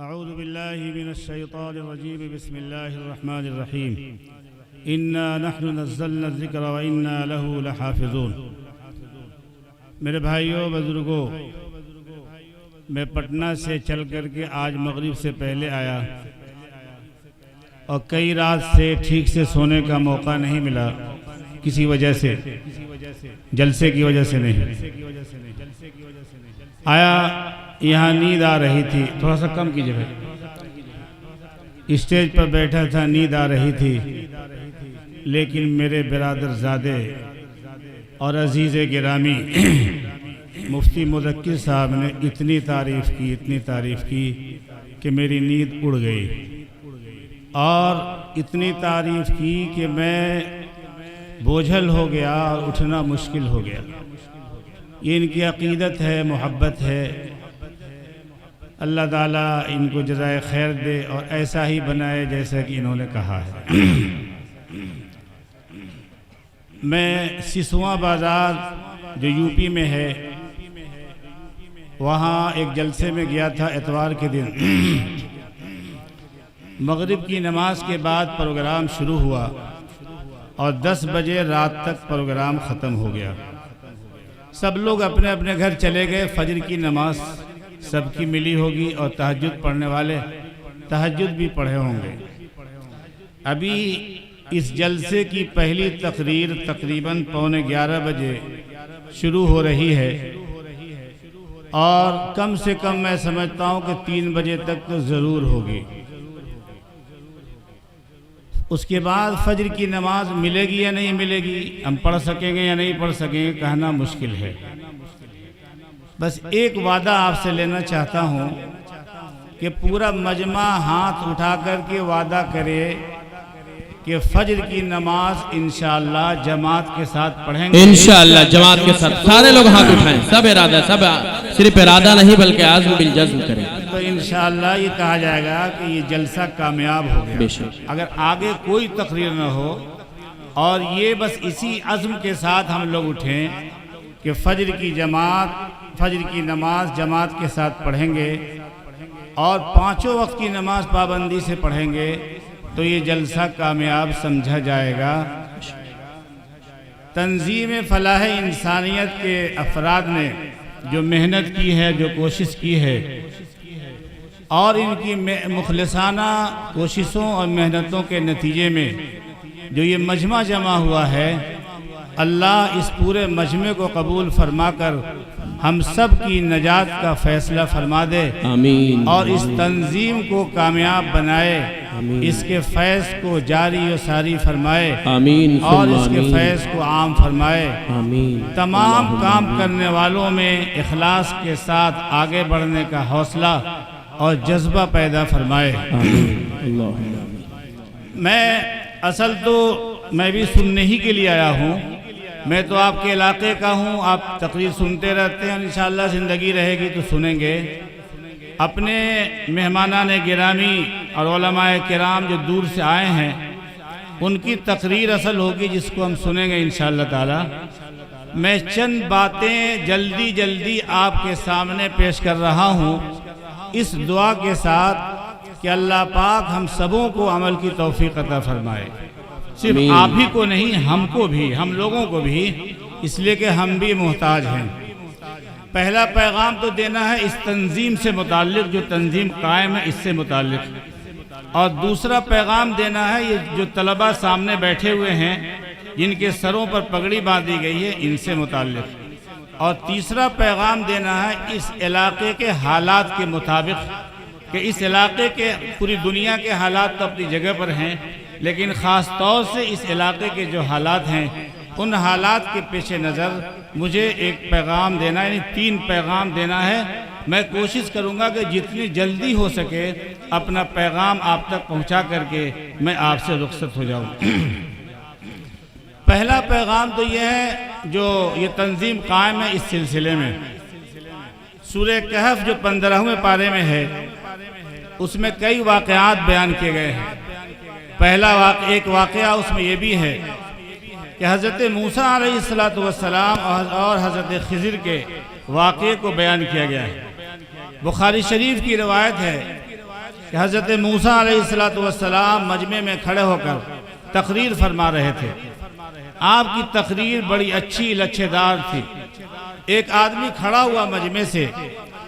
اعوذ باللہ من الشیطان الرجیم بسم اللہ الرحمن الرحیم انا نحن نزلنا الذکر وانا له لحافظون۔ میرے بھائیوں بزرگوں، میں پٹنہ سے چل کر کے آج مغرب سے پہلے آیا اور کئی رات سے ٹھیک سے سونے کا موقع نہیں ملا، کسی وجہ سے، جلسے کی وجہ سے نہیں آیا۔ یہاں نیند آ رہی تھی، تھوڑا سا کم کیجئے بھائی، اسٹیج پر بیٹھا تھا، نیند آ رہی تھی، لیکن میرے برادر زادے اور عزیز گرامی مفتی مذکر صاحب نے اتنی تعریف کی کہ میری نیند اڑ گئی، اور اتنی تعریف کی کہ میں بوجھل ہو گیا اور اٹھنا مشکل ہو گیا۔ یہ ان کی عقیدت ہے، محبت ہے، اللہ تعالیٰ ان کو جزائے خیر دے اور ایسا ہی بنائے جیسا کہ انہوں نے کہا ہے۔ میں سسواں بازار جو یو پی میں ہے، وہاں ایک جلسے میں گیا تھا اتوار کے دن۔ مغرب کی نماز کے بعد پروگرام شروع ہوا اور 10 بجے رات تک پروگرام ختم ہو گیا۔ سب لوگ اپنے اپنے گھر چلے گئے، فجر کی نماز سب کی ملی ہوگی اور تہجد پڑھنے والے تہجد بھی پڑھے ہوں گے۔ ابھی اس جلسے کی پہلی تقریر تقریباً 11:15 بجے شروع ہو رہی ہے، اور کم سے کم میں سمجھتا ہوں کہ 3 بجے تک تو ضرور ہوگی۔ اس کے بعد فجر کی نماز ملے گی یا نہیں ملے گی، ہم پڑھ سکیں گے یا نہیں پڑھ سکیں گے، کہنا مشکل ہے۔ بس ایک وعدہ آپ سے لینا چاہتا ہوں کہ پورا مجمع ہاتھ اٹھا کر کے وعدہ کرے کہ فجر کی نماز انشاءاللہ جماعت کے ساتھ پڑھیں گے۔ انشاءاللہ جماعت کے ساتھ سارے لوگ ہاتھ اٹھائیں، سب ارادہ، سب صرف ارادہ نہیں بلکہ عزم بالجزم کریں تو انشاءاللہ یہ کہا جائے گا کہ یہ جلسہ کامیاب ہو گیا۔ اگر آگے کوئی تقریر نہ ہو اور یہ بس اسی عزم کے ساتھ ہم لوگ اٹھیں کہ فجر کی نماز جماعت کے ساتھ پڑھیں گے اور 5 وقت کی نماز پابندی سے پڑھیں گے، تو یہ جلسہ کامیاب سمجھا جائے گا۔ تنظیم فلاح انسانیت کے افراد نے جو محنت کی ہے، جو کوشش کی ہے، اور ان کی مخلصانہ کوششوں اور محنتوں کے نتیجے میں جو یہ مجمع جمع ہوا ہے، اللہ اس پورے مجمع کو قبول فرما کر ہم سب کی نجات کا فیصلہ فرما دے، آمین، اور اس تنظیم کو کامیاب بنائے، اس کے فیض کو جاری و ساری فرمائے، آمین، اور اس کے فیض کو عام فرمائے، آمین۔ تمام کام کرنے والوں میں اخلاص کے ساتھ آگے بڑھنے کا حوصلہ اور جذبہ پیدا فرمائے۔ میں بھی سننے ہی کے لیے آیا ہوں، میں تو آپ کے علاقے کا ہوں، آپ تقریر سنتے رہتے ہیں، انشاءاللہ زندگی رہے گی تو سنیں گے۔ اپنے مہمانان گرامی اور علماء کرام جو دور سے آئے ہیں، ان کی تقریر اصل ہوگی جس کو ہم سنیں گے انشاءاللہ تعالی۔ میں چند باتیں جلدی آپ کے سامنے پیش کر رہا ہوں، اس دعا کے ساتھ کہ اللہ پاک ہم سبوں کو عمل کی توفیق عطا فرمائے، صرف آپ ہی کو نہیں، ہم کو بھی، ہم لوگوں کو بھی، اس لیے کہ ہم بھی محتاج ہیں۔ پہلا پیغام تو دینا ہے اس تنظیم سے متعلق، جو تنظیم قائم ہے اس سے متعلق، اور دوسرا پیغام دینا ہے یہ جو طلبہ سامنے بیٹھے ہوئے ہیں، جن کے سروں پر پگڑی باندھی گئی ہے، ان سے متعلق، اور تیسرا پیغام دینا ہے اس علاقے کے حالات کے مطابق، کہ اس علاقے کے، پوری دنیا کے حالات تو اپنی جگہ پر ہیں، لیکن خاص طور سے اس علاقے کے جو حالات ہیں، ان حالات کے پیش نظر مجھے ایک پیغام دینا ہے، یعنی 3 پیغام دینا ہے۔ میں کوشش کروں گا کہ جتنی جلدی ہو سکے اپنا پیغام آپ تک پہنچا کر کے میں آپ سے رخصت ہو جاؤں۔ پہلا پیغام تو یہ ہے، جو یہ تنظیم قائم ہے اس سلسلے میں، سورہ کہف جو 15ویں پارے میں ہے، اس میں کئی واقعات بیان کیے گئے ہیں۔ پہلا ایک واقعہ اس میں یہ بھی ہے کہ حضرت موسیٰ علیہ السلام اور حضرت خضر کے واقعے کو بیان کیا گیا ہے۔ بخاری شریف کی روایت ہے کہ حضرت موسیٰ علیہ السلام مجمع میں کھڑے ہو کر تقریر فرما رہے تھے۔ آپ کی تقریر بڑی اچھی لچھے دار تھی۔ ایک آدمی کھڑا ہوا مجمع سے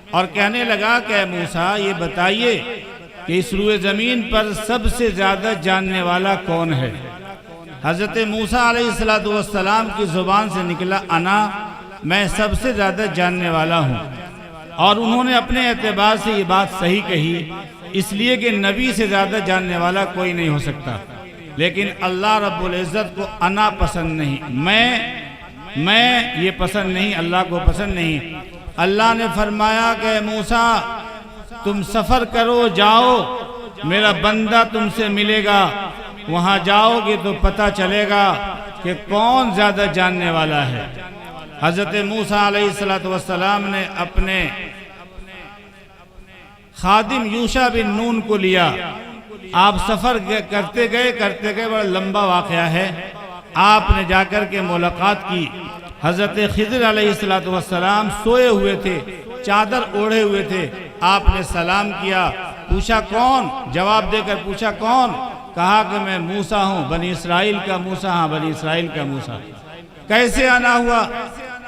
اور کہنے لگا کہ اے موسیٰ یہ بتائیے کہ اس روئے زمین پر سب سے زیادہ جاننے والا کون ہے؟ حضرت موسیٰ علیہ السلام کی زبان سے نکلا انا، میں سب سے زیادہ جاننے والا ہوں۔ اور انہوں نے اپنے اعتبار سے یہ بات صحیح کہی، اس لیے کہ نبی سے زیادہ جاننے والا کوئی نہیں ہو سکتا۔ لیکن اللہ رب العزت کو انا پسند نہیں، میں یہ پسند نہیں، اللہ کو پسند نہیں۔ اللہ نے فرمایا کہ موسیٰ تم سفر کرو، جاؤ، میرا بندہ تم سے ملے گا، وہاں جاؤ گے تو پتہ چلے گا کہ کون زیادہ جاننے والا ہے۔ حضرت موسیٰ علیہ السلام نے اپنے خادم یوشع بن نون کو لیا۔ آپ سفر کرتے گئے بڑا لمبا واقعہ ہے۔ آپ نے جا کر کے ملاقات کی۔ حضرت خضر علیہ السلام سوئے ہوئے تھے، چادر اوڑھے ہوئے تھے۔ آپ نے سلام کیا، پوچھا کون؟ جواب دے کر پوچھا کون؟ کہا کہ میں موسیٰ ہوں، بنی اسرائیل کا موسیٰ۔ ہاں، بنی اسرائیل کا موسیٰ۔ کیسے آنا ہوا؟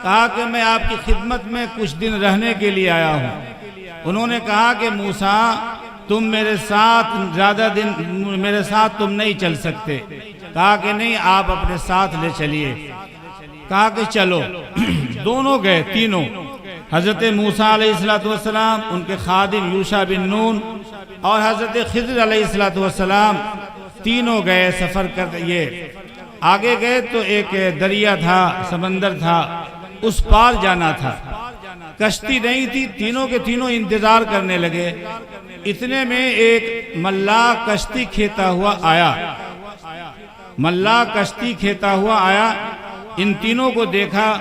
کہا کہ میں آپ کی خدمت میں کچھ دن رہنے کے لیے آیا ہوں۔ انہوں نے کہا کہ موسیٰ تم میرے ساتھ تم نہیں چل سکتے۔ کہا کہ نہیں، آپ اپنے ساتھ لے چلیے۔ کہا کہ چلو۔ دونوں گئے، تینوں، حضرت موسیٰ علیہ السلام، ان کے خادم یوشع بن نون اور حضرت خضر علیہ السلام، تینوں گئے سفر کرتے۔ یہ آگے گئے تو ایک دریا تھا، سمندر تھا، اس پار جانا تھا۔ کشتی نہیں تھی، تینوں کے تینوں انتظار کرنے لگے۔ اتنے میں ایک ملاح کشتی کھیتا ہوا آیا۔ کشتی کھیتا ہوا آیا، ان تینوں کو دیکھا،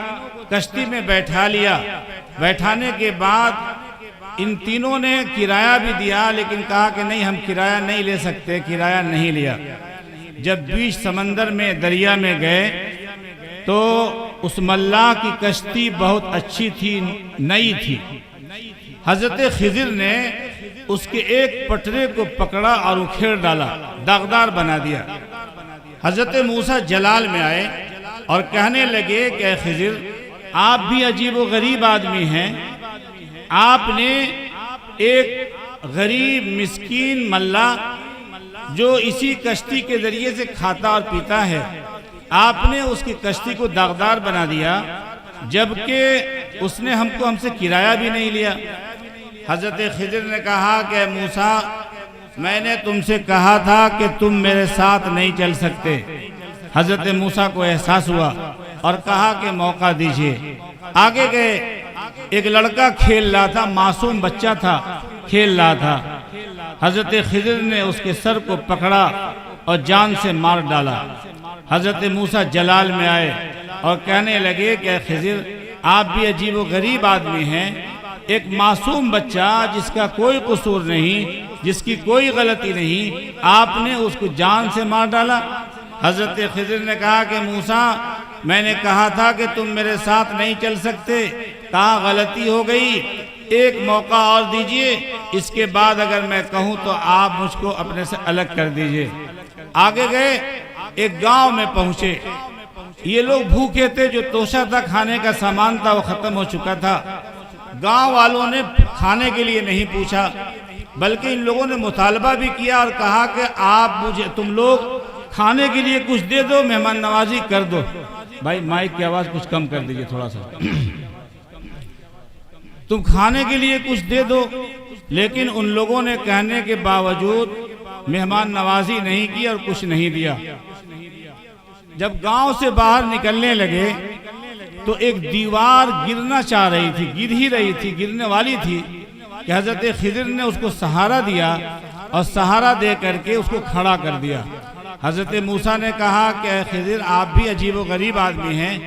کشتی میں بیٹھا لیا۔ بیٹھانے کے بعد ان تینوں نے کرایہ بھی دیا، لیکن کہا کہ نہیں، ہم کرایہ نہیں لے سکتے، کرایہ نہیں لیا۔ جب بیچ سمندر میں دریا میں گئے تو اس ملاح کی کشتی بہت اچھی تھی، نئی تھی۔ حضرت خضر نے اس کے ایک پٹرے کو پکڑا اور اکھیڑ ڈالا، داغدار بنا دیا۔ حضرت موسیٰ جلال میں آئے اور کہنے لگے کہ اے خضر، آپ بھی عجیب و غریب آدمی ہیں۔ آپ نے ایک غریب مسکین ملاح جو اسی کشتی کے ذریعے سے کھاتا اور پیتا ہے، آپ نے اس کی کشتی کو داغدار بنا دیا، جبکہ اس نے ہم سے کرایہ بھی نہیں لیا۔ حضرت خضر نے کہا کہ موسیٰ، میں نے تم سے کہا تھا کہ تم میرے ساتھ نہیں چل سکتے۔ حضرت موسیٰ کو احساس ہوا اور کہا کہ موقع دیجئے۔ آگے گئے، ایک لڑکا کھیل رہا تھا، معصوم بچہ تھا، کھیل رہا تھا۔ حضرت خضر نے اس کے سر کو پکڑا اور جان سے مار ڈالا۔ حضرت موسیٰ جلال میں آئے اور کہنے لگے کہ اے خضر، آپ بھی عجیب و غریب آدمی ہیں۔ ایک معصوم بچہ جس کا کوئی قصور نہیں، جس کی کوئی غلطی نہیں، آپ نے اس کو جان سے مار ڈالا۔ حضرت خضر نے کہا کہ موسیٰ، میں نے کہا تھا کہ تم میرے ساتھ نہیں چل سکتے، کہا غلطی ہو گئی، ایک موقع اور دیجئے، اس کے بعد اگر میں کہوں تو آپ مجھ کو اپنے سے الگ کر دیجئے۔ آگے گئے، ایک گاؤں میں پہنچے۔ یہ لوگ بھوکے تھے، جو توشہ تھا، کھانے کا سامان تھا، وہ ختم ہو چکا تھا۔ گاؤں والوں نے کھانے کے لیے نہیں پوچھا، بلکہ ان لوگوں نے مطالبہ بھی کیا اور کہا کہ تم لوگ کھانے کے لیے کچھ دے دو، مہمان نوازی کر دو۔ بھائی مائک کی آواز کچھ کم کر دیجئے تھوڑا سا۔ تم کھانے کے لیے کچھ دے دو، لیکن ان لوگوں نے کہنے کے باوجود مہمان نوازی نہیں کی اور کچھ نہیں دیا۔ جب گاؤں سے باہر نکلنے لگے تو ایک دیوار گرنا چاہ رہی تھی، گر ہی رہی تھی، گرنے والی تھی کہ حضرت خضر نے اس کو سہارا دیا اور سہارا دے کر کے اس کو کھڑا کر دیا۔ حضرت موسیٰ نے کہا کہ اے خضر، آپ بھی عجیب و غریب آدمی ہیں۔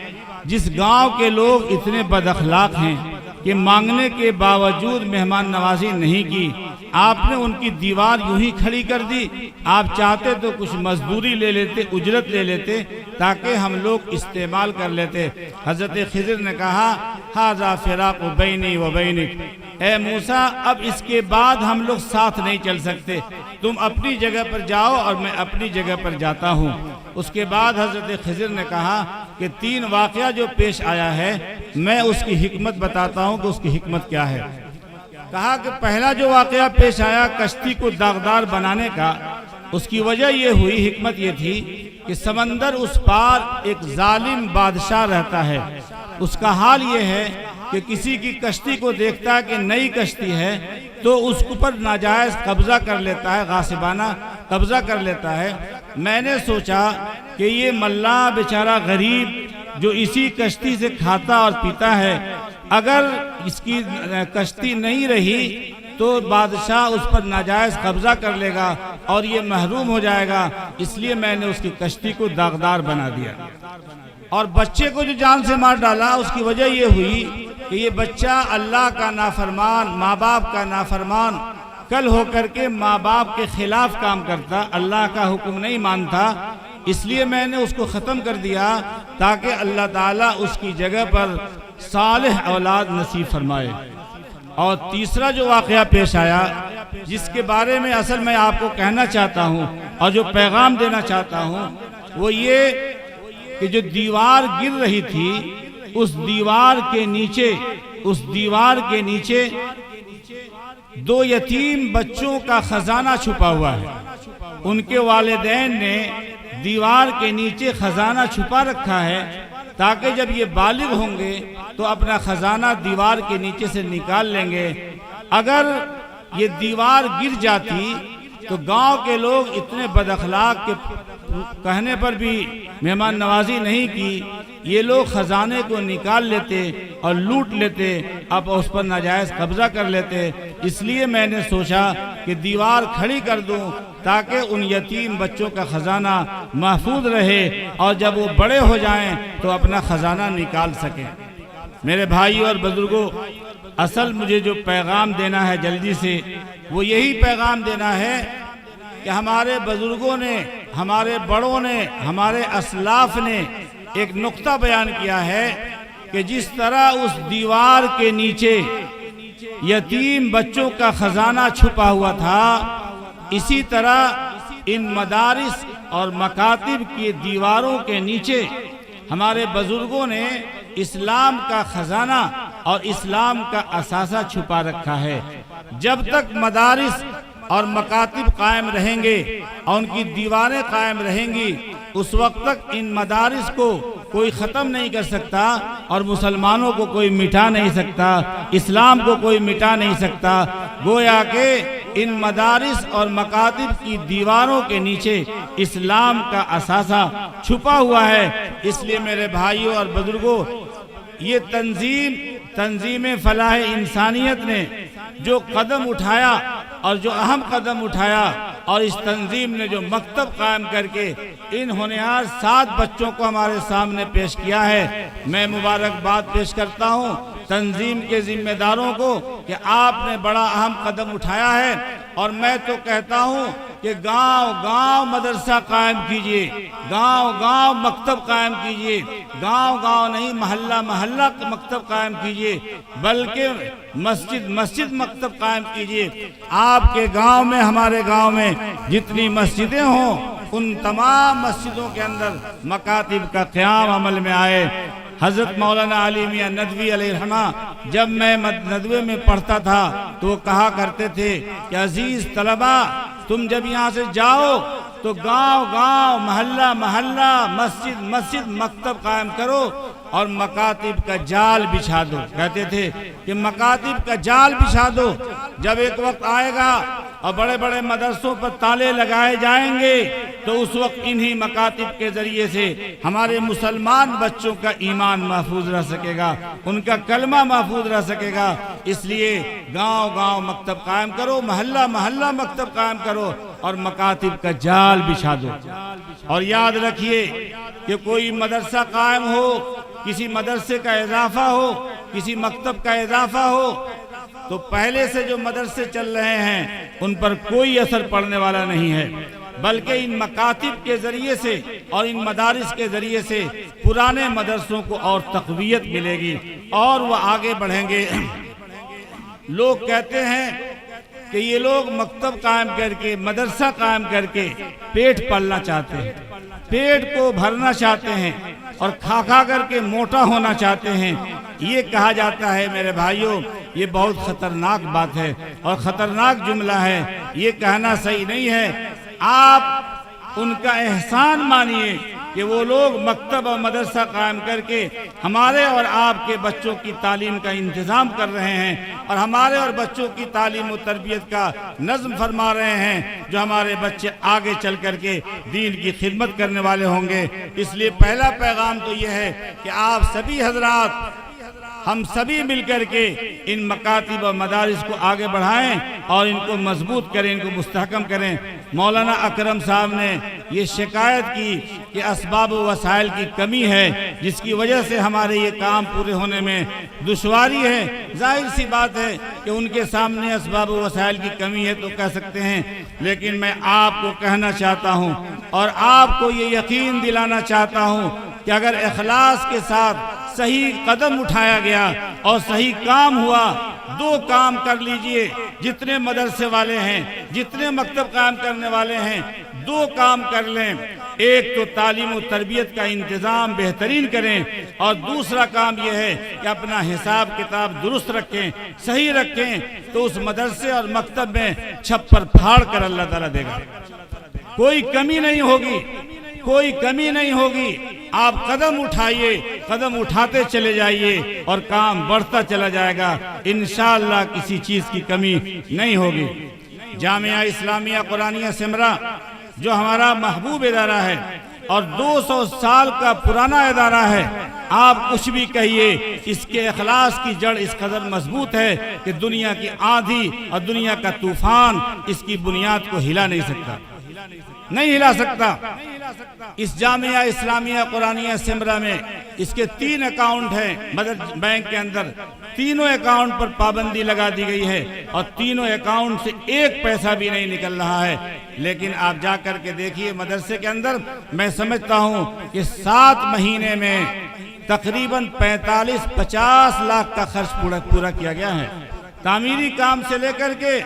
جس گاؤں کے لوگ اتنے بد اخلاق ہیں کہ مانگنے کے باوجود مہمان نوازی نہیں کی، آپ نے ان کی دیوار یوں ہی کھڑی کر دی؟ آپ چاہتے تو کچھ مزدوری لے لیتے، اجرت لے لیتے تاکہ ہم لوگ استعمال کر لیتے۔ حضرت خضر نے کہا ھذا فراق بینی و بینک، اے موسیٰ اب اس کے بعد ہم لوگ ساتھ نہیں چل سکتے، تم اپنی جگہ پر جاؤ اور میں اپنی جگہ پر جاتا ہوں۔ اس کے بعد حضرت خضر نے کہا کہ 3 واقعہ جو پیش آیا ہے میں اس کی حکمت بتاتا ہوں کہ اس کی حکمت کیا ہے۔ کہا کہ پہلا جو واقعہ پیش آیا کشتی کو داغدار بنانے کا، اس کی وجہ یہ ہوئی، حکمت یہ تھی کہ سمندر اس پار ایک ظالم بادشاہ رہتا ہے، اس کا حال یہ ہے کہ کسی کی کشتی کو دیکھتا ہے کہ نئی کشتی ہے تو اس پر ناجائز قبضہ کر لیتا ہے، غاصبانہ قبضہ کر لیتا ہے۔ میں نے سوچا کہ یہ ملا بیچارہ غریب جو اسی کشتی سے کھاتا اور پیتا ہے، اگر اس کی کشتی نہیں رہی تو بادشاہ اس پر ناجائز قبضہ کر لے گا اور یہ محروم ہو جائے گا، اس لیے میں نے اس کی کشتی کو داغدار بنا دیا۔ اور بچے کو جو جان سے مار ڈالا، اس کی وجہ یہ ہوئی کہ یہ بچہ اللہ کا نافرمان، ماں باپ کا نافرمان کل ہو کر کے ماں باپ کے خلاف کام کرتا، اللہ کا حکم نہیں مانتا، اس لیے میں نے اس کو ختم کر دیا تاکہ اللہ تعالیٰ اس کی جگہ پر صالح اولاد نصیب فرمائے۔ اور تیسرا جو واقعہ پیش آیا جس کے بارے میں اصل میں آپ کو کہنا چاہتا ہوں اور جو پیغام دینا چاہتا ہوں وہ یہ کہ جو دیوار گر رہی تھی اس دیوار کے نیچے 2 یتیم بچوں کا خزانہ چھپا ہوا ہے۔ ان کے والدین نے دیوار کے نیچے خزانہ چھپا رکھا ہے تاکہ جب یہ بالغ ہوں گے تو اپنا خزانہ دیوار کے نیچے سے نکال لیں گے۔ اگر یہ دیوار گر جاتی تو گاؤں کے لوگ اتنے بد اخلاق کے کہنے پر بھی مہمان نوازی نہیں کی، یہ لوگ خزانے کو نکال لیتے اور لوٹ لیتے، اب اس پر ناجائز قبضہ کر لیتے۔ اس لیے میں نے سوچا کہ دیوار کھڑی کر دوں تاکہ ان یتیم بچوں کا خزانہ محفوظ رہے اور جب وہ بڑے ہو جائیں تو اپنا خزانہ نکال سکیں۔ میرے بھائیوں اور بزرگوں، اصل مجھے جو پیغام دینا ہے جلدی سے وہ یہی پیغام دینا ہے کہ ہمارے بزرگوں نے، ہمارے بڑوں نے، ہمارے اسلاف نے ایک نقطہ بیان کیا ہے کہ جس طرح اس دیوار کے نیچے یتیم بچوں کا خزانہ چھپا ہوا تھا، اسی طرح ان مدارس اور مکاتب کی دیواروں کے نیچے ہمارے بزرگوں نے اسلام کا خزانہ اور اسلام کا اثاثہ چھپا رکھا ہے۔ جب تک مدارس اور مکاتب قائم رہیں گے اور ان کی دیواریں قائم رہیں گی، اس وقت تک ان مدارس کو کوئی ختم نہیں کر سکتا اور مسلمانوں کو کوئی مٹا نہیں سکتا، اسلام کو کوئی مٹا نہیں سکتا۔ گویا کہ ان مدارس اور مکاتب کی دیواروں کے نیچے اسلام کا اثاثہ چھپا ہوا ہے۔ اس لیے میرے بھائیوں اور بزرگوں، یہ تنظیم فلاح انسانیت نے جو قدم اٹھایا اور جو اہم قدم اٹھایا اور اس تنظیم نے جو مکتب قائم کر کے ان ہونہار 7 بچوں کو ہمارے سامنے پیش کیا ہے، میں مبارکباد پیش کرتا ہوں تنظیم کے ذمہ داروں کو کہ آپ نے بڑا اہم قدم اٹھایا ہے۔ اور میں تو کہتا ہوں کہ گاؤں گاؤں مدرسہ قائم کیجئے، گاؤں گاؤں مکتب قائم کیجئے، گاؤں گاؤں نہیں محلہ محلہ مکتب قائم کیجئے، بلکہ مسجد مسجد مکتب قائم کیجئے۔ آپ کے گاؤں میں، ہمارے گاؤں میں جتنی مسجدیں ہوں ان تمام مسجدوں کے اندر مکاتب کا قیام عمل میں آئے۔ حضرت مولانا علی میاں ندوی علیہ الرحمہ جب میں ندوے میں پڑھتا تھا تو وہ کہا کرتے تھے کہ عزیز طلبہ، تم جب یہاں سے جاؤ تو گاؤں گاؤں محلہ محلہ مسجد مسجد مکتب قائم کرو اور مکاتب کا جال بچھا دو۔ کہتے تھے کہ مکاتب کا جال بچھا دو، جب ایک وقت آئے گا اور بڑے بڑے مدرسوں پر تالے لگائے جائیں گے تو اس وقت انہی مکاتب کے ذریعے سے ہمارے مسلمان بچوں کا ایمان محفوظ رہ سکے گا، ان کا کلمہ محفوظ رہ سکے گا۔ اس لیے گاؤں گاؤں مکتب قائم کرو، محلہ محلہ مکتب قائم کرو اور مکاتب کا جال بچھا دو۔ اور یاد رکھیے کہ کوئی مدرسہ قائم ہو، کسی مدرسے کا اضافہ ہو، کسی مکتب کا اضافہ ہو، تو پہلے سے جو مدرسے چل رہے ہیں ان پر کوئی اثر پڑنے والا نہیں ہے، بلکہ ان مکاتب کے ذریعے سے اور ان مدارس کے ذریعے سے پرانے مدرسوں کو اور تقویت ملے گی اور وہ آگے بڑھیں گے۔ لوگ کہتے ہیں کہ یہ لوگ مکتب قائم کر کے، مدرسہ قائم کر کے پیٹ پالنا چاہتے ہیں، پیٹ کو بھرنا چاہتے ہیں اور کھا کھا کر کے موٹا ہونا چاہتے ہیں۔ یہ کہا جاتا ہے میرے بھائیوں، یہ بہت خطرناک بات ہے اور خطرناک جملہ ہے، یہ کہنا صحیح نہیں ہے۔ آپ ان کا احسان مانیے کہ وہ لوگ مکتب اور مدرسہ قائم کر کے ہمارے اور آپ کے بچوں کی تعلیم کا انتظام کر رہے ہیں اور ہمارے اور بچوں کی تعلیم و تربیت کا نظم فرما رہے ہیں، جو ہمارے بچے آگے چل کر کے دین کی خدمت کرنے والے ہوں گے۔ اس لیے پہلا پیغام تو یہ ہے کہ آپ سبھی حضرات، ہم سبھی مل کر کے ان مکاتب و مدارس کو آگے بڑھائیں اور ان کو مضبوط کریں، ان کو مستحکم کریں۔ مولانا اکرم صاحب نے یہ شکایت کی کہ اسباب و وسائل کی کمی ہے، جس کی وجہ سے ہمارے یہ کام پورے ہونے میں دشواری ہے۔ ظاہر سی بات ہے کہ ان کے سامنے اسباب و وسائل کی کمی ہے تو کہہ سکتے ہیں، لیکن میں آپ کو کہنا چاہتا ہوں اور آپ کو یہ یقین دلانا چاہتا ہوں کہ اگر اخلاص کے ساتھ صحیح قدم اٹھایا گیا اور صحیح کام ہوا، دو کام کر لیجئے۔ جتنے مدرسے والے ہیں، جتنے مکتب قائم کرنے والے ہیں، دو کام کر لیں۔ ایک تو تعلیم و تربیت کا انتظام بہترین کریں اور دوسرا کام یہ ہے کہ اپنا حساب کتاب درست رکھیں، صحیح رکھیں، تو اس مدرسے اور مکتب میں چھپر پھاڑ کر اللہ تعالیٰ دے گا۔ کوئی کمی نہیں ہوگی، کوئی کمی نہیں ہوگی۔ آپ قدم اٹھائیے، قدم اٹھاتے چلے جائیے اور کام بڑھتا چلا جائے گا، انشاءاللہ کسی چیز کی کمی نہیں ہوگی۔ جامعہ اسلامیہ قرآنیہ سمرا جو ہمارا محبوب ادارہ ہے اور 200 سال کا پرانا ادارہ ہے، آپ کچھ بھی کہیے، اس کے اخلاص کی جڑ اس قدر مضبوط ہے کہ دنیا کی آندھی اور دنیا کا طوفان اس کی بنیاد کو ہلا نہیں سکتا، نہیں ہلا سکتا۔ اس جامعہ اسلامیہ قرآنیہ سمرا میں اس کے 3 اکاؤنٹ ہیں مدد بینک کے اندر، تینوں اکاؤنٹ پر پابندی لگا دی گئی ہے اور تینوں اکاؤنٹ سے ایک پیسہ بھی نہیں نکل رہا ہے۔ لیکن آپ جا کر کے دیکھیے مدرسے کے اندر، میں سمجھتا ہوں کہ 7 مہینے میں تقریباً 45-50 لاکھ کا خرچ پورا کیا گیا ہے، تعمیری کام سے لے کر کے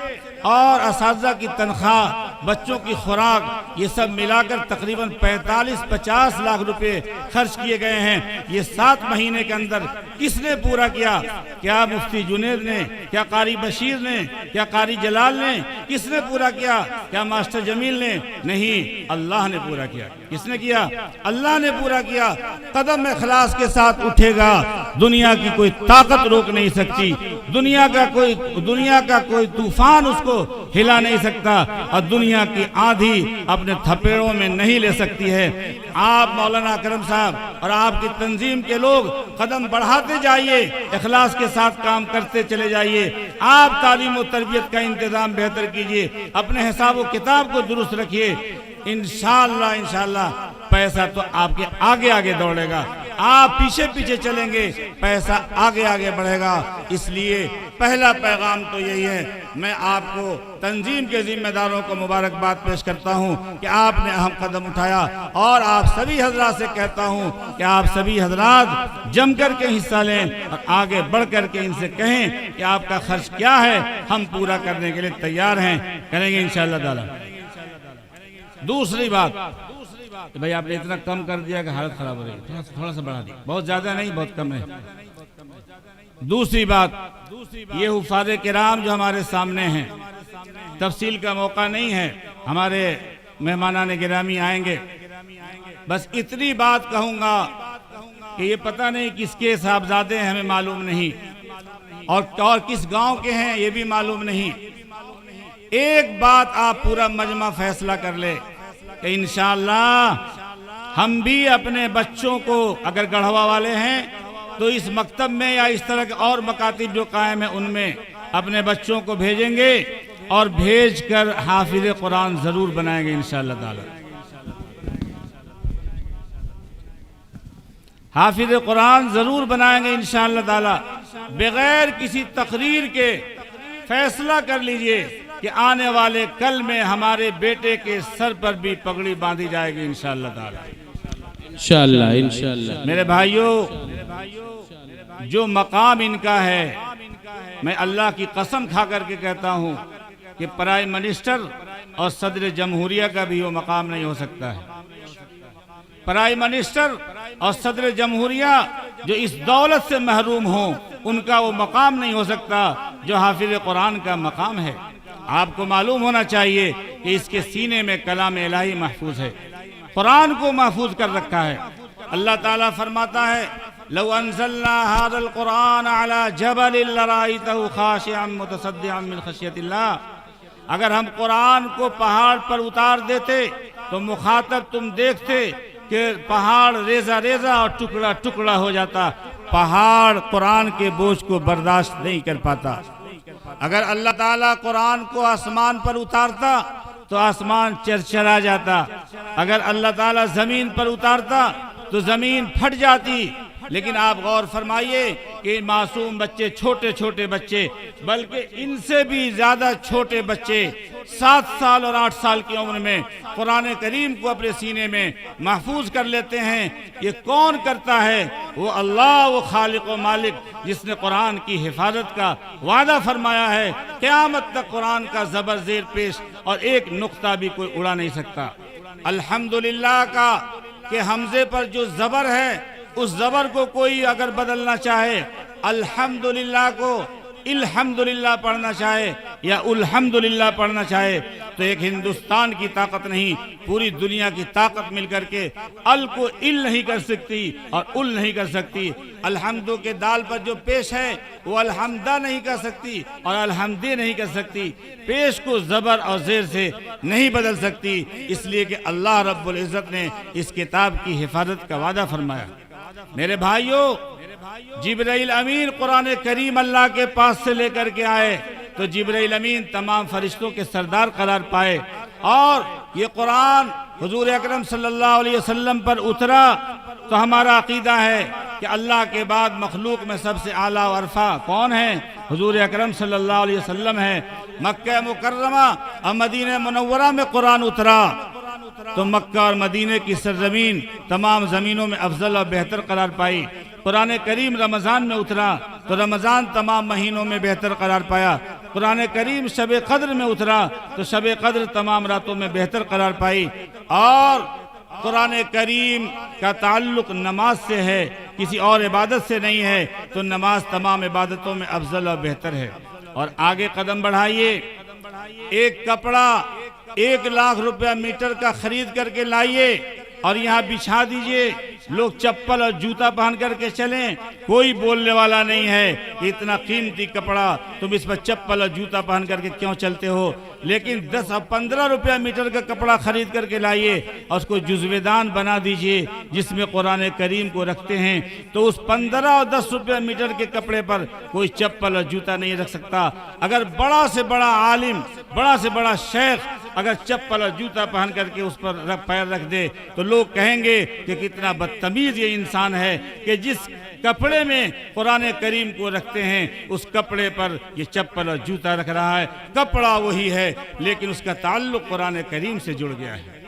اور اساتذہ کی تنخواہ، بچوں کی خوراک، یہ سب ملا کر تقریباً 45-50 لاکھ روپے خرچ کیے گئے ہیں۔ یہ 7 مہینے کے اندر کس نے پورا کیا؟ کیا مفتی جنید نے؟ کیا قاری بشیر نے؟ کیا قاری جلال نے؟ کس نے پورا کیا؟ کیا ماسٹر جمیل نے؟ نہیں، اللہ نے پورا کیا۔ کس نے کیا؟ اللہ نے پورا کیا۔ قدم اخلاص کے ساتھ اٹھے گا، دنیا کی کوئی طاقت روک نہیں سکتی، دنیا کا کوئی طوفان اس کو ہلا نہیں سکتا اور دنیا کی آندھی اپنے تھپیڑوں میں نہیں لے سکتی ہے۔ آپ مولانا اکرم صاحب اور آپ کی تنظیم کے لوگ قدم بڑھاتے جائیے، اخلاص کے ساتھ کام کرتے چلے جائیے۔ آپ تعلیم و تربیت کا انتظام بہتر کیجیے، اپنے حساب و کتاب کو درست رکھیے، انشاءاللہ پیسہ تو آپ کے آگے آگے دوڑے گا، آپ پیچھے پیچھے چلیں گے، پیسہ آگے آگے بڑھے گا۔ اس لیے پہلا پیغام تو یہی ہے، میں آپ کو تنظیم کے ذمہ داروں کو مبارکباد پیش کرتا ہوں کہ آپ نے اہم قدم اٹھایا، اور آپ سبھی حضرات سے کہتا ہوں کہ آپ سبھی حضرات جم کر کے حصہ لیں اور آگے بڑھ کر کے ان سے کہیں کہ آپ کا خرچ کیا ہے، ہم پورا کرنے کے لیے تیار ہیں، کریں گے انشاءاللہ تعالی۔ دوسری بات کہ بھائی آپ نے اتنا کم کر دیا کہ حالت خراب ہو رہی ہے، تھوڑا سا بڑھا دیا، بہت زیادہ نہیں، بہت کم ہے۔ دوسری بات، یہ حفاظ کرام جو ہمارے سامنے ہیں، تفصیل کا موقع نہیں ہے، ہمارے مہمانان گرامی آئیں گے، بس اتنی بات کہوں گا کہ یہ پتہ نہیں کس کے صاحبزادے ہیں، ہمیں معلوم نہیں، اور کس گاؤں کے ہیں یہ بھی معلوم نہیں۔ ایک بات آپ پورا مجمع فیصلہ کر لے کہ انشاءاللہ ہم بھی اپنے بچوں کو، اگر گڑھوا والے ہیں تو اس مکتب میں یا اس طرح کے اور مکاتب جو قائم ہیں ان میں اپنے بچوں کو بھیجیں گے اور بھیج کر حافظ قرآن ضرور بنائیں گے انشاءاللہ تعالی۔ حافظ قرآن ضرور بنائیں گے انشاءاللہ تعالی، بغیر کسی تقریر کے فیصلہ کر لیجئے کہ آنے والے کل میں ہمارے بیٹے کے سر پر بھی پگڑی باندھی جائے گی انشاءاللہ تعالی۔ انشاءاللہ انشاءاللہ۔ میرے بھائیوں، جو مقام ان کا ہے، میں اللہ کی قسم کھا کر کے کہتا ہوں کہ پرائم منسٹر اور صدر جمہوریہ کا بھی وہ مقام نہیں ہو سکتا ہے۔ پرائم منسٹر اور صدر جمہوریہ جو اس دولت سے محروم ہوں، ان کا وہ مقام نہیں ہو سکتا جو حافظ قرآن کا مقام ہے۔ آپ کو معلوم ہونا چاہیے کہ اس کے سینے میں کلام الہی محفوظ ہے، قرآن کو محفوظ کر رکھا ہے۔ اللہ تعالیٰ فرماتا ہے لو انزلنا هذا القرآن على جبل لرأيته خاشعا متصدعا من خشية اللہ، اگر ہم قرآن کو پہاڑ پر اتار دیتے تو مخاطب تم دیکھتے کہ پہاڑ ریزہ ریزہ اور ٹکڑا ٹکڑا ہو جاتا۔ پہاڑ قرآن کے بوجھ کو برداشت نہیں کر پاتا۔ اگر اللہ تعالیٰ قرآن کو آسمان پر اتارتا تو آسمان چرچرا جاتا، اگر اللہ تعالیٰ زمین پر اتارتا تو زمین پھٹ جاتی۔ لیکن آپ غور فرمائیے کہ معصوم بچے، چھوٹے چھوٹے بچے، بلکہ ان سے بھی زیادہ چھوٹے بچے 7 سال اور 8 سال کی عمر میں قرآن کریم کو اپنے سینے میں محفوظ کر لیتے ہیں۔ یہ کون کرتا ہے؟ وہ اللہ، وہ خالق و مالک جس نے قرآن کی حفاظت کا وعدہ فرمایا ہے۔ قیامت تک قرآن کا زبر زیر پیش اور ایک نقطہ بھی کوئی اڑا نہیں سکتا۔ الحمدللہ کا کہ حمزے پر جو زبر ہے، اس زبر کو کوئی اگر بدلنا چاہے، الحمدللہ کو الحمدللہ پڑھنا چاہے یا الحمدللہ پڑھنا چاہے تو ایک ہندوستان کی طاقت نہیں، پوری دنیا کی طاقت مل کر کے ال کو ال نہیں کر سکتی اور ال نہیں کر سکتی۔ الحمدو کے دال پر جو پیش ہے وہ الحمدہ نہیں کر سکتی اور الحمدی نہیں کر سکتی، پیش کو زبر اور زیر سے نہیں بدل سکتی، اس لیے کہ اللہ رب العزت نے اس کتاب کی حفاظت کا وعدہ فرمایا۔ میرے بھائیوں، جبرائیل امین قرآن کریم اللہ کے پاس سے لے کر کے آئے تو جبرائیل امین تمام فرشتوں کے سردار قرار پائے، اور یہ قرآن حضور اکرم صلی اللہ علیہ وسلم پر اترا تو ہمارا عقیدہ ہے کہ اللہ کے بعد مخلوق میں سب سے اعلیٰ و ارفع کون ہے؟ حضور اکرم صلی اللہ علیہ وسلم ہے۔ مکہ مکرمہ اور مدینہ منورہ میں قرآن اترا تو مکہ اور مدینہ کی سرزمین تمام زمینوں میں افضل اور بہتر قرار پائی۔ قرآن کریم رمضان میں اترا تو رمضان تمام مہینوں میں بہتر قرار پایا۔ قرآن کریم شب قدر میں اترا تو شب قدر تمام راتوں میں بہتر قرار پائی۔ اور قرآن کریم کا تعلق نماز سے ہے، کسی اور عبادت سے نہیں ہے، تو نماز تمام عبادتوں میں افضل اور بہتر ہے۔ اور آگے قدم بڑھائیے، ایک کپڑا 1 لاکھ روپیہ میٹر کا خرید کر کے لائیے اور یہاں بچھا دیجئے، لوگ چپل اور جوتا پہن کر کے چلیں، کوئی بولنے والا نہیں ہے کہ اتنا قیمتی کپڑا تم اس پر چپل اور جوتا پہن کر کے کیوں چلتے ہو۔ لیکن 10 اور 15 روپیہ میٹر کا کپڑا خرید کر کے لائیے اور اس کو جزوے دان بنا دیجئے جس میں قرآن کریم کو رکھتے ہیں، تو اس 15 اور 10 روپیہ میٹر کے کپڑے پر کوئی چپل اور جوتا نہیں رکھ سکتا۔ اگر بڑا سے بڑا عالم، بڑا سے بڑا شیخ اگر چپل اور جوتا پہن کر کے اس پر پیر رکھ دے تو لوگ کہیں گے کہ کتنا بدتمیز یہ انسان ہے کہ جس کپڑے میں قرآن کریم کو رکھتے ہیں اس کپڑے پر یہ چپل اور جوتا رکھ رہا ہے۔ کپڑا وہی ہے لیکن اس کا تعلق قرآن کریم سے جڑ گیا ہے۔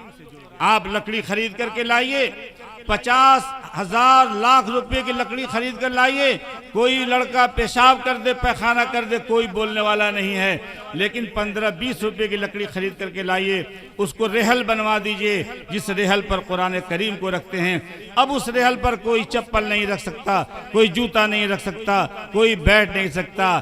آپ لکڑی خرید کر کے لائیے، 50,000 لاکھ روپے کی لکڑی خرید کر لائیے، کوئی لڑکا پیشاب کر دے، پیخانہ کر دے، کوئی بولنے والا نہیں ہے۔ لیکن 15-20 روپے کی لکڑی خرید کر کے لائیے، اس کو ریحل بنوا دیجئے جس ریحل پر قرآن کریم کو رکھتے ہیں۔ اب اس ریحل پر کوئی چپل نہیں رکھ سکتا، کوئی جوتا نہیں رکھ سکتا، کوئی بیٹھ نہیں سکتا۔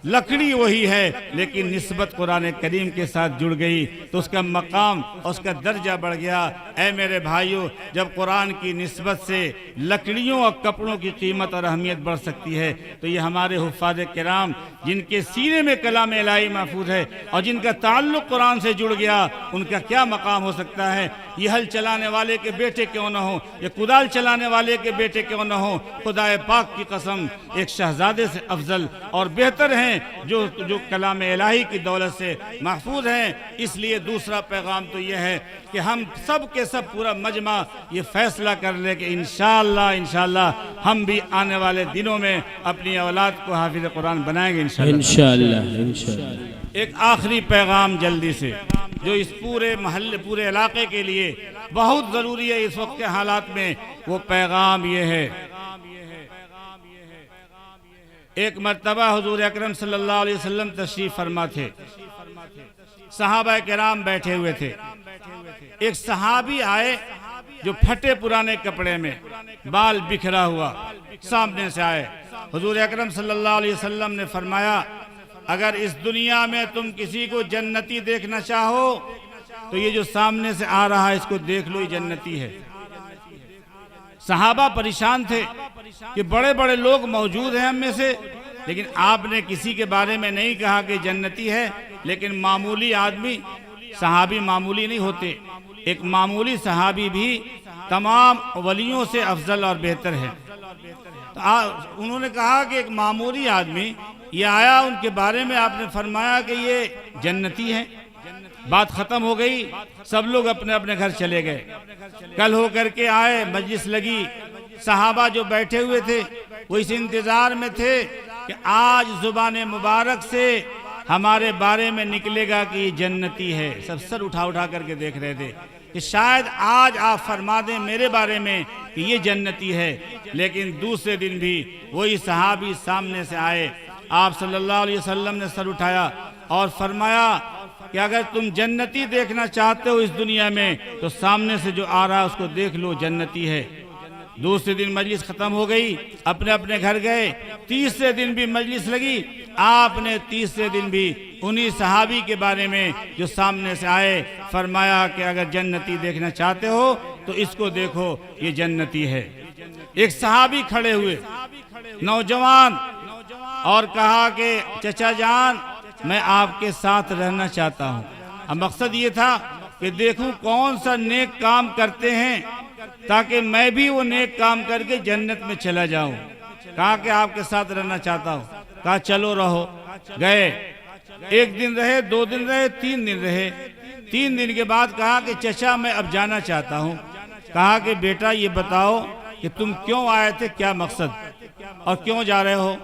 لکڑی وہی ہے لیکن نسبت قرآن کریم کے ساتھ جڑ گئی تو اس کا مقام اور اس کا درجہ بڑھ گیا۔ اے میرے بھائیوں، جب قرآن کی نسبت سے لکڑیوں اور کپڑوں کی قیمت اور اہمیت بڑھ سکتی ہے تو یہ ہمارے حفاظ کرام جن کے سینے میں کلام الہی محفوظ ہے اور جن کا تعلق قرآن سے جڑ گیا، ان کا کیا مقام ہو سکتا ہے؟ یہ ہل چلانے والے کے بیٹے کیوں نہ ہوں، یہ کدال چلانے والے کے بیٹے کیوں نہ ہوں، خدا پاک کی قسم ایک شہزادے سے افضل اور بہتر ہیں ہیں جو کلام الہی کی دولت سے محفوظ ہیں۔ اس لیے دوسرا پیغام تو یہ ہے کہ ہم سب کے سب پورا مجمع یہ فیصلہ کر لے کہ انشاءاللہ ہم بھی آنے والے دنوں میں اپنی اولاد کو حافظ قرآن بنائیں گے انشاءاللہ۔ ایک آخری پیغام جلدی سے جو اس پورے محلے پورے علاقے کے لیے بہت ضروری ہے اس وقت کے حالات میں، وہ پیغام یہ ہے۔ ایک مرتبہ حضور اکرم صلی اللہ علیہ وسلم تشریف فرما تھے، صحابہ کرام بیٹھے ہوئے تھے، ایک صحابی آئے جو پھٹے پرانے کپڑے میں، بال بکھرا ہوا، سامنے سے آئے۔ حضور اکرم صلی اللہ علیہ وسلم نے فرمایا اگر اس دنیا میں تم کسی کو جنتی دیکھنا چاہو تو یہ جو سامنے سے آ رہا ہے اس کو دیکھ لو، یہ جنتی ہے۔ صحابہ پریشان تھے کہ بڑے بڑے لوگ موجود ہیں ہم میں سے، لیکن آپ نے کسی کے بارے میں نہیں کہا کہ جنتی ہے، لیکن معمولی آدمی، صحابی معمولی نہیں ہوتے، ایک معمولی صحابی بھی تمام ولیوں سے افضل اور بہتر ہے۔ تو انہوں نے کہا کہ ایک معمولی آدمی یہ آیا، ان کے بارے میں آپ نے فرمایا کہ یہ جنتی ہے۔ بات ختم ہو گئی، سب لوگ اپنے اپنے گھر چلے گئے۔ کل ہو کر کے آئے، مجلس لگی، صحابہ جو بیٹھے ہوئے تھے وہ اس انتظار میں تھے کہ آج زبان مبارک سے ہمارے بارے میں نکلے گا کہ یہ جنتی ہے۔ سب سر اٹھا کر کے دیکھ رہے تھے کہ شاید آج آپ فرما دیں میرے بارے میں کہ یہ جنتی ہے۔ لیکن دوسرے دن بھی وہی صحابی سامنے سے آئے، آپ صلی اللہ علیہ وسلم نے سر اٹھایا اور فرمایا کہ اگر تم جنتی دیکھنا چاہتے ہو اس دنیا میں تو سامنے سے جو آ رہا ہے اس کو دیکھ لو، جنتی ہے۔ دوسرے دن مجلس ختم ہو گئی، اپنے اپنے گھر گئے۔ تیسرے دن بھی مجلس لگی، آپ نے تیسرے دن بھی انہی صحابی کے بارے میں جو سامنے سے آئے فرمایا کہ اگر جنتی دیکھنا چاہتے ہو تو اس کو دیکھو، یہ جنتی ہے۔ ایک صحابی کھڑے ہوئے، نوجوان، اور کہا کہ چچا جان میں آپ کے ساتھ رہنا چاہتا ہوں۔ اب مقصد یہ تھا کہ دیکھوں کون سا نیک کام کرتے ہیں تاکہ میں بھی وہ نیک کام کر کے جنت میں چلا جاؤں۔ کہا کہ آپ کے ساتھ رہنا چاہتا ہوں۔ کہا چلو رہو۔ گئے، ایک دن رہے، 2 دن رہے، 3 دن رہے۔ 3 دن کے بعد کہا کہ چچا میں اب جانا چاہتا ہوں۔ کہا کہ بیٹا یہ بتاؤ کہ تم کیوں آئے تھے، کیا مقصد اور کیوں جا رہے ہو؟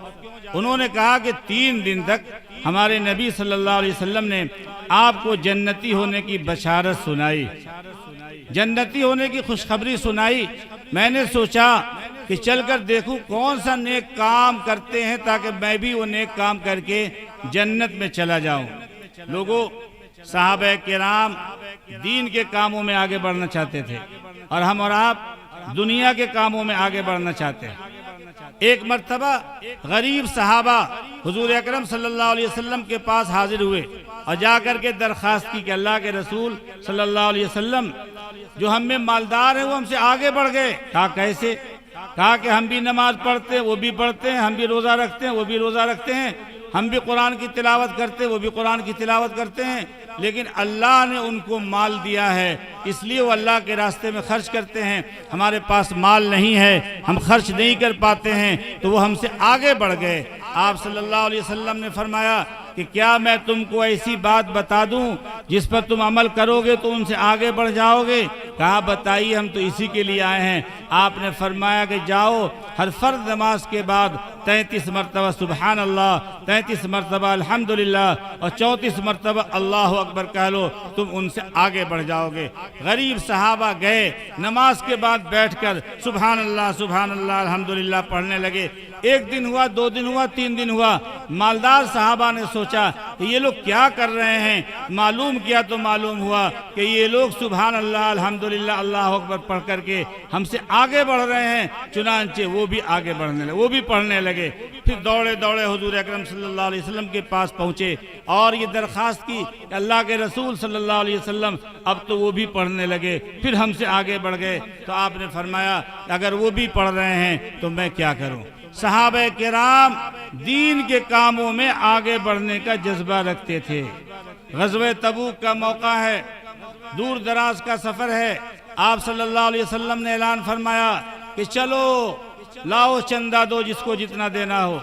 انہوں نے کہا کہ 3 دن تک ہمارے نبی صلی اللہ علیہ وسلم نے آپ کو جنتی ہونے کی بشارت سنائی، جنتی ہونے کی خوشخبری سنائی۔ میں نے سوچا کہ چل کر دیکھوں کون سا نیک کام کرتے ہیں تاکہ میں بھی وہ نیک کام کر کے جنت میں چلا جاؤں۔ لوگوں، صحابہ کرام دین کے کاموں میں آگے بڑھنا چاہتے تھے اور ہم اور آپ دنیا کے کاموں میں آگے بڑھنا چاہتے ہیں۔ ایک مرتبہ غریب صحابہ حضور اکرم صلی اللہ علیہ وسلم کے پاس حاضر ہوئے اور جا کر کے درخواست کی کہ اللہ کے رسول صلی اللہ علیہ وسلم جو ہم میں مالدار ہیں وہ ہم سے آگے بڑھ گئے۔ کہا کیسے؟ کہا کہ ہم بھی نماز پڑھتے ہیں وہ بھی پڑھتے ہیں، ہم بھی روزہ رکھتے ہیں وہ بھی روزہ رکھتے ہیں، ہم بھی قرآن کی تلاوت کرتے ہیں وہ بھی قرآن کی تلاوت کرتے ہیں، لیکن اللہ نے ان کو مال دیا ہے اس لیے وہ اللہ کے راستے میں خرچ کرتے ہیں۔ ہمارے پاس مال نہیں ہے، ہم خرچ نہیں کر پاتے ہیں، تو وہ ہم سے آگے بڑھ گئے۔ آپ صلی اللہ علیہ وسلم نے فرمایا کہ کیا میں تم کو ایسی بات بتا دوں جس پر تم عمل کرو گے تو ان سے آگے بڑھ جاؤ گے؟ کہا بتائیے، ہم تو اسی کے لیے آئے ہیں۔ آپ نے فرمایا کہ جاؤ، ہر فرض نماز کے بعد 33 مرتبہ سبحان اللہ، 33 مرتبہ الحمدللہ اور 34 مرتبہ اللہ اکبر کہہ لو، تم ان سے آگے بڑھ جاؤ گے۔ غریب صحابہ گئے، نماز کے بعد بیٹھ کر سبحان اللہ الحمدللہ پڑھنے لگے۔ 1 دن ہوا، 2 دن ہوا، 3 دن ہوا۔ مالدار صحابہ نے سوچا کہ یہ لوگ کیا کر رہے ہیں، معلوم کیا تو معلوم ہوا کہ یہ لوگ سبحان اللہ الحمدللہ اللہ اکبر پڑھ کر کے ہم سے آگے بڑھ رہے ہیں۔ چنانچہ وہ بھی آگے بڑھنے لگے، وہ بھی پڑھنے لگے۔ پھر دوڑے دوڑے حضور اکرم صلی اللہ علیہ وسلم کے پاس پہنچے اور یہ درخواست کی کہ اللہ کے رسول صلی اللہ علیہ وسلم اب تو وہ بھی پڑھنے لگے، پھر ہم سے آگے بڑھ گئے۔ تو آپ نے فرمایا اگر وہ بھی پڑھ رہے ہیں تو میں کیا کروں؟ صحابہ کرام دین کے کاموں میں آگے بڑھنے کا جذبہ رکھتے تھے۔ غزوہ تبوک کا موقع ہے، دور دراز کا سفر ہے۔ آپ صلی اللہ علیہ وسلم نے اعلان فرمایا کہ چلو لاؤ چندہ دو جس کو جتنا دینا ہو۔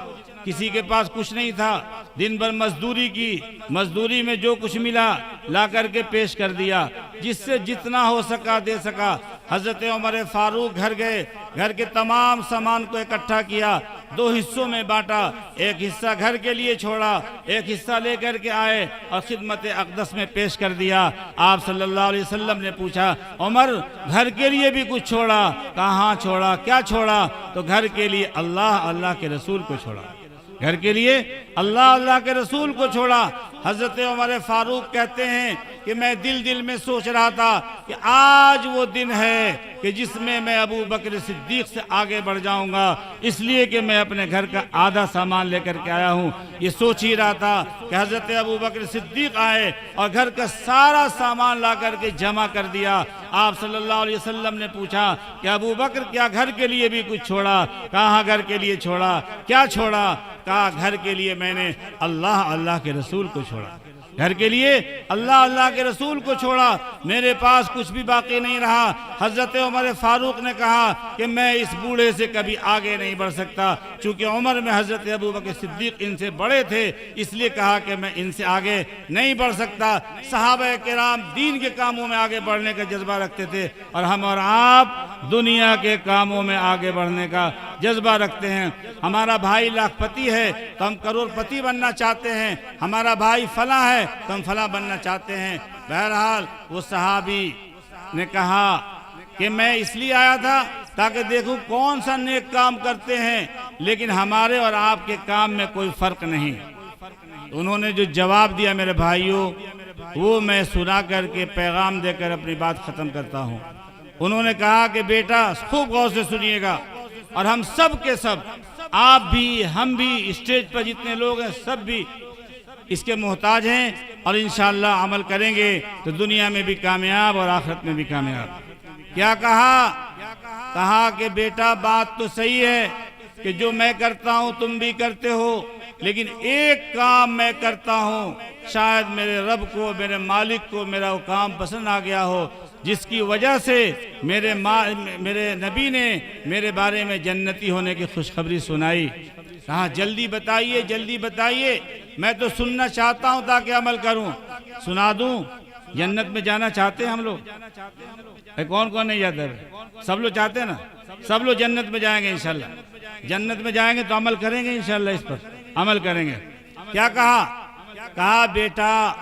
کسی کے پاس کچھ نہیں تھا، دن بھر مزدوری کی، مزدوری میں جو کچھ ملا لا کر کے پیش کر دیا، جس سے جتنا ہو سکا دے سکا۔ حضرت عمر فاروق گھر گئے، گھر کے تمام سامان کو اکٹھا کیا، 2 حصوں میں بانٹا، ایک حصہ گھر کے لیے چھوڑا، ایک حصہ لے کر کے آئے اور خدمت اقدس میں پیش کر دیا۔ آپ صلی اللہ علیہ وسلم نے پوچھا، عمر گھر کے لیے بھی کچھ چھوڑا؟ کہاں چھوڑا؟ کیا چھوڑا؟ تو گھر کے لیے اللہ کے رسول کو چھوڑا، گھر کے لیے اللہ کے رسول کو چھوڑا۔ حضرت عمر فاروق کہتے ہیں کہ میں دل میں سوچ رہا تھا کہ آج وہ دن ہے کہ جس میں میں ابو بکر صدیق سے آگے بڑھ جاؤں گا، اس لیے کہ میں اپنے گھر کا آدھا سامان لے کر کے آیا ہوں۔ یہ سوچ ہی رہا تھا کہ حضرت ابو بکر صدیق آئے اور گھر کا سارا سامان لا کر کے جمع کر دیا۔ آپ صلی اللہ علیہ وسلم نے پوچھا کہ ابو بکر کیا گھر کے لیے بھی کچھ چھوڑا؟ کہاں گھر کے لیے چھوڑا؟ کیا چھوڑا؟ کہا گھر کے لیے میں نے اللہ کے رسول کو چھوڑا، گھر کے لیے اللہ کے رسول کو چھوڑا، میرے پاس کچھ بھی باقی نہیں رہا۔ حضرت عمر فاروق نے کہا کہ میں اس بوڑھے سے کبھی آگے نہیں بڑھ سکتا، چونکہ عمر میں حضرت ابو بکر صدیق ان سے بڑے تھے، اس لیے کہا کہ میں ان سے آگے نہیں بڑھ سکتا۔ صحابہ کرام دین کے کاموں میں آگے بڑھنے کا جذبہ رکھتے تھے، اور ہم اور آپ دنیا کے کاموں میں آگے بڑھنے کا جذبہ رکھتے ہیں۔ ہمارا بھائی لاکھ پتی ہے تو ہم کروڑ پتی بننا چاہتے ہیں، ہمارا بھائی فلاں ہے تو ہم فلاں بننا چاہتے ہیں۔ بہرحال وہ صحابی نے کہا کہ میں اس لیے آیا تھا تاکہ دیکھوں کون سا نیک کام کرتے ہیں، لیکن ہمارے اور آپ کے کام میں کوئی فرق نہیں۔ انہوں نے جو جواب دیا میرے بھائیوں، وہ میں سنا کر کے پیغام دے کر اپنی بات ختم کرتا ہوں۔ انہوں نے کہا کہ بیٹا خوب غور سے سنیے گا، اور ہم سب کے سب، آپ بھی ہم بھی، اسٹیج پر جتنے لوگ ہیں سب بھی اس کے محتاج ہیں، اور انشاءاللہ عمل کریں گے تو دنیا میں بھی کامیاب اور آخرت میں بھی کامیاب۔ کیا کہا کہ بیٹا بات تو صحیح ہے کہ جو میں کرتا ہوں تم بھی کرتے ہو، لیکن ایک کام میں کرتا ہوں، شاید میرے رب کو، میرے مالک کو میرا وہ کام پسند آ گیا ہو، جس کی وجہ سے میرے نبی نے میرے بارے میں جنتی ہونے کی خوشخبری سنائی۔ کہا جلدی بتائیے، میں تو سننا چاہتا ہوں تاکہ عمل کروں۔ سنا دوں؟ جنت میں جانا چاہتے ہیں ہم لوگ؟ کون نہیں جاتا ہے؟ سب لوگ چاہتے ہیں نا؟ سب لوگ جنت میں جائیں گے انشاءاللہ، جنت میں جائیں گے تو عمل کریں گے انشاءاللہ، اس پر عمل کریں گے۔ کیا کہا بیٹا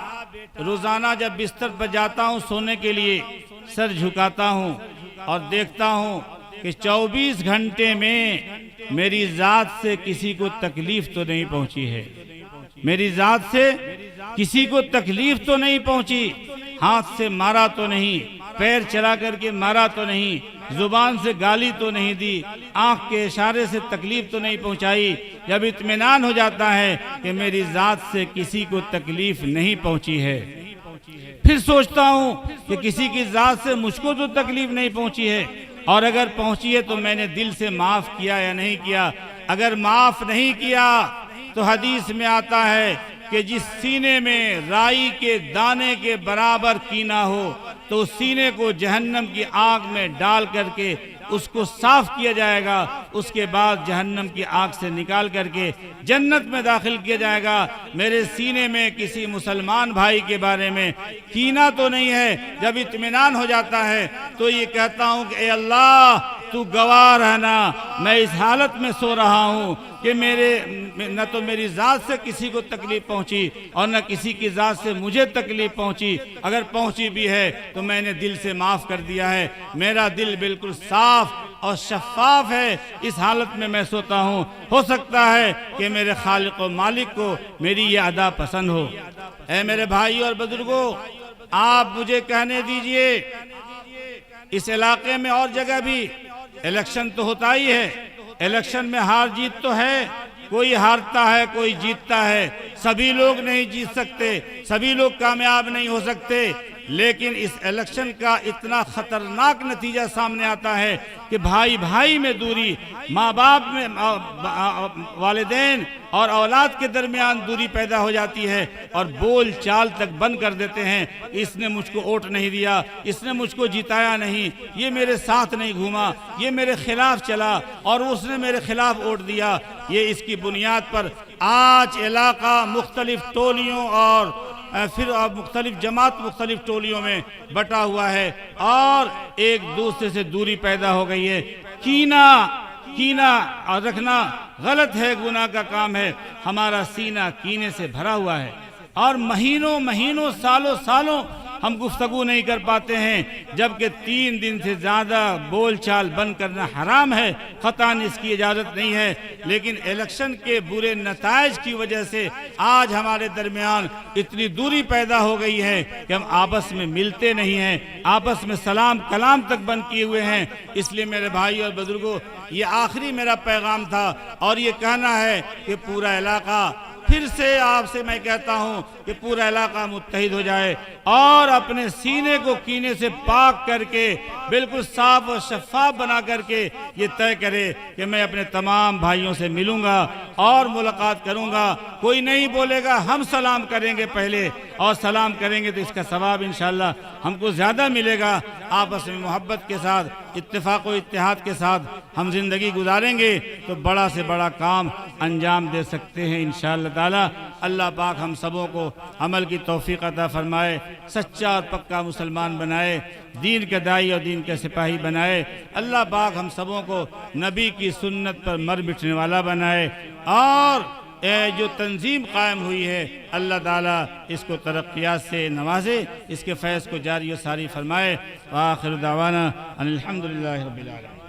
روزانہ جب بستر پر جاتا ہوں سونے کے لیے، سر جھکاتا ہوں اور دیکھتا ہوں کہ 24 گھنٹے میں میری ذات سے کسی کو تکلیف تو نہیں پہنچی ہے، میری ذات سے کسی کو تکلیف تو نہیں پہنچی، ہاتھ سے مارا تو نہیں، پیر چلا کر کے مارا تو نہیں، زبان سے گالی تو نہیں دی، آنکھ کے اشارے سے تکلیف تو نہیں پہنچائی۔ جب اطمینان ہو جاتا ہے کہ میری ذات سے کسی کو تکلیف نہیں پہنچی ہے، پھر سوچتا ہوں کہ کسی کی ذات سے مجھ کو تو تکلیف نہیں پہنچی ہے، اور اگر پہنچی ہے تو میں نے دل سے معاف کیا یا نہیں کیا۔ اگر معاف نہیں کیا تو حدیث میں آتا ہے کہ جس سینے میں رائی کے دانے کے برابر کینہ ہو تو اس سینے کو جہنم کی آگ میں ڈال کر کے اس کو صاف کیا جائے گا، اس کے بعد جہنم کی آگ سے نکال کر کے جنت میں داخل کیا جائے گا۔ میرے سینے میں کسی مسلمان بھائی کے بارے میں کینہ تو نہیں ہے۔ جب اطمینان ہو جاتا ہے تو یہ کہتا ہوں کہ اے اللہ تو گواہ رہنا، میں اس حالت میں سو رہا ہوں کہ نہ تو میری ذات سے کسی کو تکلیف پہنچی اور نہ کسی کی ذات سے مجھے تکلیف پہنچی، اگر پہنچی بھی ہے تو میں نے دل سے معاف کر دیا ہے، میرا دل بالکل صاف اور شفاف ہے، اس حالت میں سوتا ہوں۔ ہو سکتا ہے کہ میرے خالق و مالک کو میری یہ ادا پسند ہو۔ اے میرے بھائی اور بزرگوں، آپ مجھے کہنے دیجئے، اس علاقے میں اور جگہ بھی الیکشن تو ہوتا ہی ہے، الیکشن میں ہار جیت تو ہے، کوئی ہارتا ہے کوئی جیتتا ہے، سبھی لوگ نہیں جیت سکتے، سبھی لوگ کامیاب نہیں ہو سکتے۔ لیکن اس الیکشن کا اتنا خطرناک نتیجہ سامنے آتا ہے کہ بھائی بھائی میں دوری، ماں باپ میں، والدین اور اولاد کے درمیان دوری پیدا ہو جاتی ہے اور بول چال تک بند کر دیتے ہیں۔ اس نے مجھ کو ووٹ نہیں دیا، اس نے مجھ کو جتایا نہیں، یہ میرے ساتھ نہیں گھوما، یہ میرے خلاف چلا اور اس نے میرے خلاف ووٹ دیا۔ یہ اس کی بنیاد پر آج علاقہ مختلف ٹولیوں اور پھر مختلف جماعت مختلف ٹولیوں میں بٹا ہوا ہے اور ایک دوسرے سے دوری پیدا ہو گئی ہے۔ کینہ رکھنا غلط ہے، گناہ کا کام ہے۔ ہمارا سینہ کینے سے بھرا ہوا ہے اور مہینوں سالوں ہم گفتگو نہیں کر پاتے ہیں، جبکہ 3 دن سے زیادہ بول چال بند کرنا حرام ہے، قطعاً اس کی اجازت نہیں ہے۔ لیکن الیکشن کے برے نتائج کی وجہ سے آج ہمارے درمیان اتنی دوری پیدا ہو گئی ہے کہ ہم آپس میں ملتے نہیں ہیں، آپس میں سلام کلام تک بند کیے ہوئے ہیں۔ اس لیے میرے بھائی اور بزرگوں، یہ آخری میرا پیغام تھا اور یہ کہنا ہے کہ پورا علاقہ، پھر سے آپ سے میں کہتا ہوں کہ پورا علاقہ متحد ہو جائے اور اپنے سینے کو کینے سے پاک کر کے بالکل صاف و شفاف بنا کر کے یہ طے کرے کہ میں اپنے تمام بھائیوں سے ملوں گا اور ملاقات کروں گا۔ کوئی نہیں بولے گا، ہم سلام کریں گے پہلے اور سلام کریں گے تو اس کا ثواب انشاءاللہ ہم کو زیادہ ملے گا۔ آپس میں محبت کے ساتھ، اتفاق و اتحاد کے ساتھ ہم زندگی گزاریں گے تو بڑا سے بڑا کام انجام دے سکتے ہیں انشاءاللہ تعالی۔ اللہ پاک ہم سبوں کو عمل کی توفیق عطا فرمائے، سچا اور پکا مسلمان بنائے، دین کے داعی اور دین کے سپاہی بنائے۔ اللہ پاک ہم سبوں کو نبی کی سنت پر مر مٹنے والا بنائے اور جو تنظیم قائم ہوئی ہے اللہ تعالیٰ اس کو ترقیات سے نوازے، اس کے فیض کو جاری و ساری فرمائے۔ وآخر دعوانا ان الحمدللہ رب العالمین۔